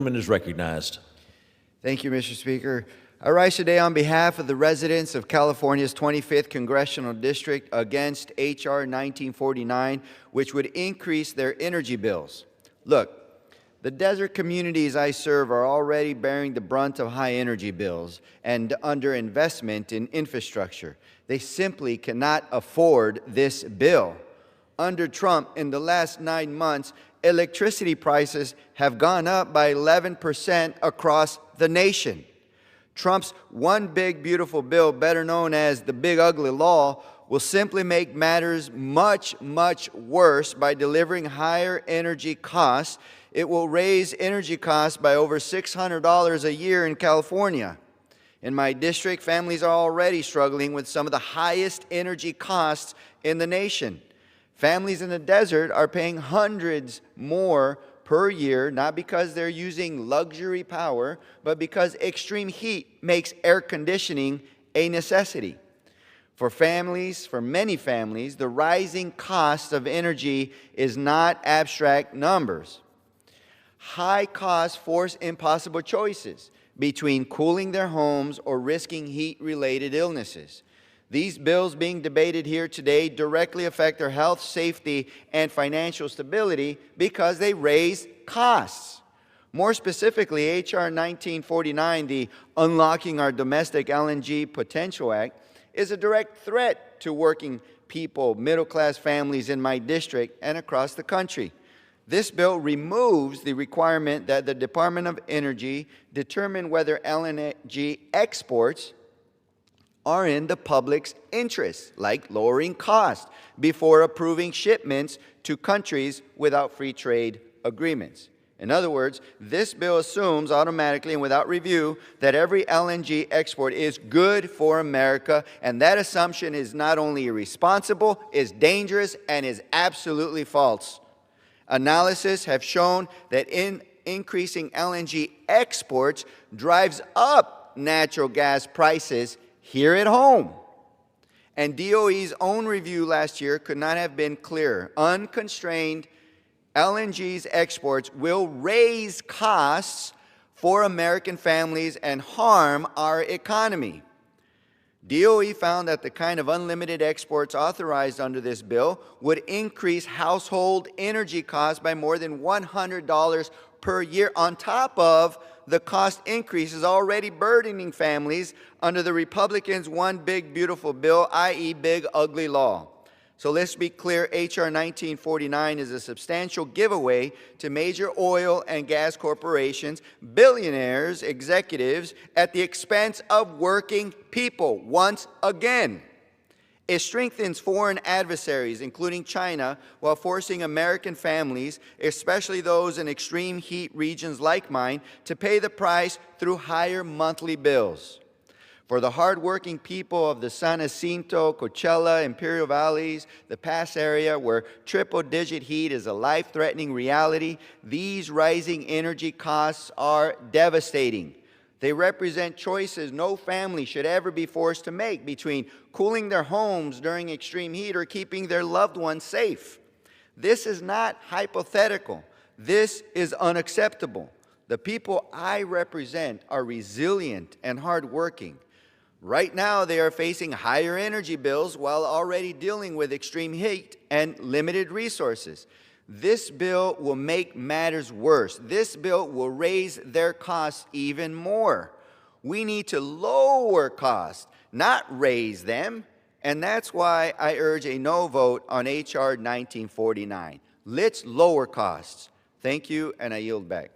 Is recognized. Thank you, Mr. Speaker. I rise today on behalf of the residents of California's 25th Congressional District against H.R. 1949, which would increase their energy bills. Look, the desert communities I serve are already bearing the brunt of high energy bills and underinvestment in infrastructure. They simply cannot afford this bill. Under Trump, in the last 9 months, electricity prices have gone up by 11% across the nation. Trump's one big beautiful bill, better known as the Big Ugly Law, will simply make matters much, much worse by delivering higher energy costs. It will raise energy costs by over $600 a year in California. In my district, families are already struggling with some of the highest energy costs in the nation. Families in the desert are paying hundreds more per year, not because they're using luxury power, but because extreme heat makes air conditioning a necessity. For many families, the rising cost of energy is not abstract numbers. High costs force impossible choices between cooling their homes or risking heat-related illnesses. These bills being debated here today directly affect their health, safety, and financial stability because they raise costs. More specifically, H.R. 1949, the Unlocking Our Domestic LNG Potential Act, is a direct threat to working people, middle-class families in my district and across the country. This bill removes the requirement that the Department of Energy determine whether LNG exports are in the public's interest, like lowering costs, before approving shipments to countries without free trade agreements. In other words, this bill assumes automatically and without review that every LNG export is good for America, and that assumption is not only irresponsible, is dangerous, and is absolutely false. Analysis have shown that increasing LNG exports drives up natural gas prices here at home. And DOE's own review last year could not have been clearer. Unconstrained LNG's exports will raise costs for American families and harm our economy. DOE found that the kind of unlimited exports authorized under this bill would increase household energy costs by more than $100 per year on top of the cost increases already burdening families under the Republicans' one big beautiful bill, i.e. Big Ugly Law. So let's be clear, H.R. 1949 is a substantial giveaway to major oil and gas corporations, billionaires, executives, at the expense of working people once again. It strengthens foreign adversaries, including China, while forcing American families, especially those in extreme heat regions like mine, to pay the price through higher monthly bills. For the hardworking people of the San Jacinto, Coachella, Imperial Valleys, the Pass area, where triple-digit heat is a life-threatening reality, these rising energy costs are devastating. They represent choices no family should ever be forced to make between cooling their homes during extreme heat or keeping their loved ones safe. This is not hypothetical. This is unacceptable. The people I represent are resilient and hardworking. Right now, they are facing higher energy bills while already dealing with extreme heat and limited resources. This bill will make matters worse. This bill will raise their costs even more. We need to lower costs, not raise them. And that's why I urge a no vote on H.R. 1949. Let's lower costs. Thank you, and I yield back.